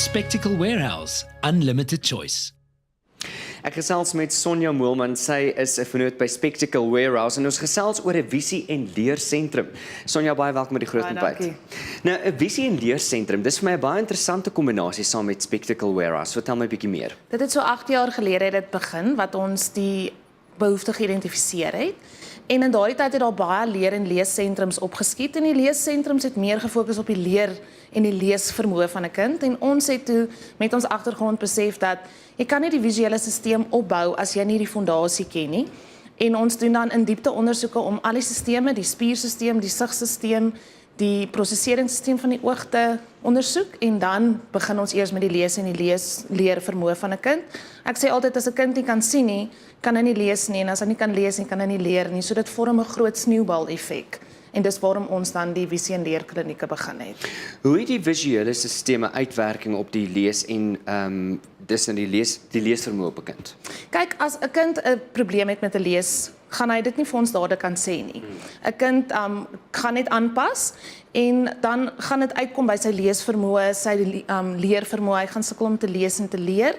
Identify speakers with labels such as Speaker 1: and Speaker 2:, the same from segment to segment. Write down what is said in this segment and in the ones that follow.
Speaker 1: Spectacle Warehouse, unlimited choice.
Speaker 2: Ek gesels met Sonja Moelman, sy is 'n vernoot by Spectacle Warehouse en ons gesels oor 'n visie en leersentrum. Sonja, baie welkom by die Groot Ontbyt. Nou, 'n visie en leersentrum, dis vir my 'n baie interessante kombinasie saam met Spectacle Warehouse. Vertel my 'n bietjie meer.
Speaker 3: Dit het so 8 jaar gelede het dit begin wat ons die behoefte geïdentifiseer het. En in daardie tyd het daar baie leer- en leessentrums opgeskiet en die leessentrums het meer gefokus op die leer en die leesvermoë van 'n kind en ons het toe met ons agtergrond besef dat jy kan nie die visuele stelsel opbou as jy nie die fondasie ken nie. En ons doen dan in diepte ondersoeke om al die sisteme, die spierstelsel, die sigstelsel, die prosesseringsstelsel van die oog te ondersoek en dan begin ons eers met die lees en die leervermoë van 'n kind. Ek sê altyd as 'n kind nie kan sien nie, kan hy nie lees nie en as hy nie kan lees nie, kan hy nie leer nie. So dit vorm 'n groot sneeubal effek. En dis waarom ons dan die visie en leerklinieke begin het.
Speaker 2: Hoe het die visuele sisteme uitwerking op die lees en dis in die leesvermoë op 'n kind?
Speaker 3: Kyk, as 'n kind 'n probleem het met 'n lees, gaan hy dit nie vir ons dadelik kan sê nie. 'n Kind gaan net aanpas en dan gaan dit uitkom by sy leesvermoë, sy leervermoë, hy gaan sukkel om te lees en te leer.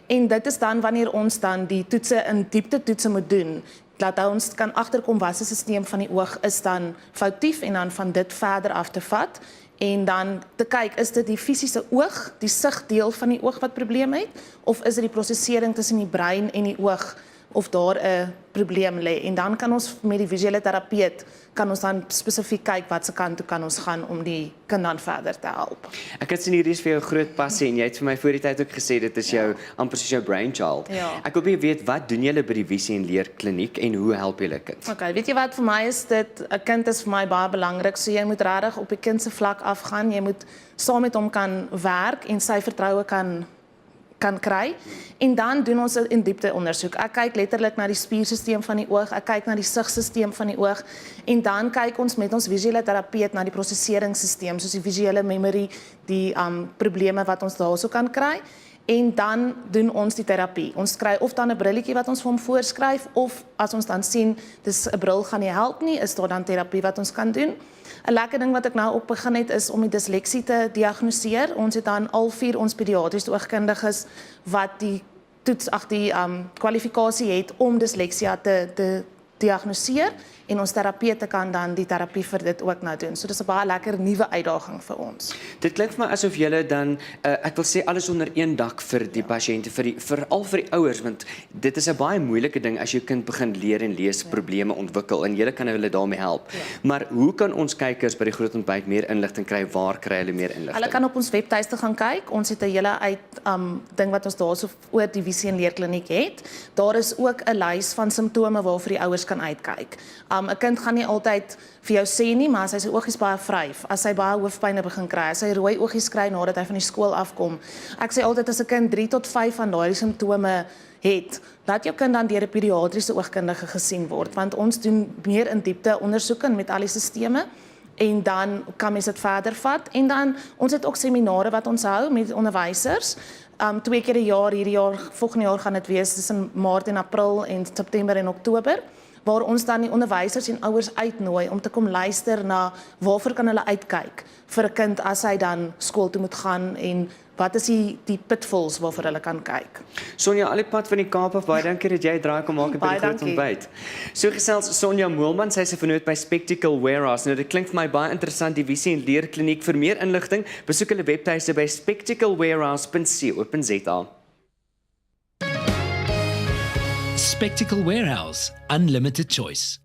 Speaker 3: En dit is dan wanneer ons dan die toetse in diepte toetse moet doen, dat ons kan agterkom wat se stelsel van die oog is dan foutief en dan van dit verder af te vat en dan te kyk, is dit die fisiese oog, die sigdeel van die oog wat probleme het of is dit die prosesering tussen die brein en die oog of daar 'n probleem lê en dan kan ons met die visuele terapeut kan ons dan spesifiek kyk wat se kant toe kan ons gaan om die kind dan verder te help.
Speaker 2: Ek het sien hierdie is vir jou 'n groot passie en jy het vir my voor die tyd ook gesê dit is jou amper soos jou brainchild.
Speaker 3: Ja.
Speaker 2: Ek wil baie weet wat doen julle by die visie en leerkliniek en hoe help julle kinders?
Speaker 3: Okay, weet jy wat vir my is dit 'n kind is vir my baie belangrik. So jy moet regtig op die kind se vlak afgaan. Jy moet saam met hom kan werk en sy vertroue kan kry en dan doen ons 'n in diepte ondersoek. Ek kyk letterlik na die spierstelsel van die oog, ek kyk na die sigstelsel van die oog en dan kyk ons met ons visuele terapeut na die prosesseringsstelsel soos die visuele memory, die probleme wat ons daarso kan kry en dan doen ons die terapie. Ons kry of dan 'n brilletjie wat ons vir hom voorskryf of as ons dan sien dis 'n bril gaan nie help nie, is daar dan terapie wat ons kan doen. 'n Lekker ding wat ek nou op begin het is om die disleksie te diagnoseer. Ons het dan al 4 ons pediatriese oogkundiges wat die kwalifikasie het om disleksia te diagnoseer en ons terapeute kan dan die terapie vir dit ook nou doen. So dis 'n baie lekker nuwe uitdaging vir ons.
Speaker 2: Dit klink vir my asof julle dan ek wil sê alles onder een dak vir die pasiënte, veral vir die ouers, want dit is 'n baie moeilike ding as jou kind begin leer en lees probleme ontwikkel en julle kan hulle daarmee help.
Speaker 3: Ja.
Speaker 2: Maar hoe kan ons kykers by die Groot Ontbyt meer inligting kry? Waar kry hulle meer inligting?
Speaker 3: Hulle kan op ons webtuiste gaan kyk. Ons het 'n hele ding wat ons daarso oor die visie en leerkliniek het. Daar is ook 'n lys van simptome waarvoor die ouers kan uitkyk. 'n Kind gaan nie altyd vir jou sê nie, maar as hy sy oogies baie vryf, as hy baie hoofpynne begin kry, as hy rooi oogies kry nadat hy van die skool afkom. Ek sê altyd as 'n kind 3 tot 5 van daardie simptome het, laat jou kind dan deur 'n pediatriese oogkundige gesien word, want ons doen meer in diepte ondersoeke met al die sisteme en dan kan mens dit verder vat en dan ons het ook seminare wat ons hou met onderwysers. 2 keer 'n jaar, hierdie jaar, volgende jaar gaan dit wees tussen Maart en April en September en Oktober, waar ons dan die onderwysers en ouers uitnooi om te kom luister na waarvoor kan hulle uitkyk vir 'n kind as hy dan skool toe moet gaan en wat is die pitfalls waarvoor hulle kan kyk.
Speaker 2: Sonja, al die pad van die Kaap af, baie dankie dat jy draai kom maak by die Groot Ontbyt. So gesels Sonja Moelman, sy is 'n vernoot by Spectacle Warehouse. Nou dit klink vir my baie interessant, die visie en leerkliniek. Vir meer inligting, besoek hulle webtuiste by spectaclewarehouse.co.za.
Speaker 1: Spectacle Warehouse, unlimited choice.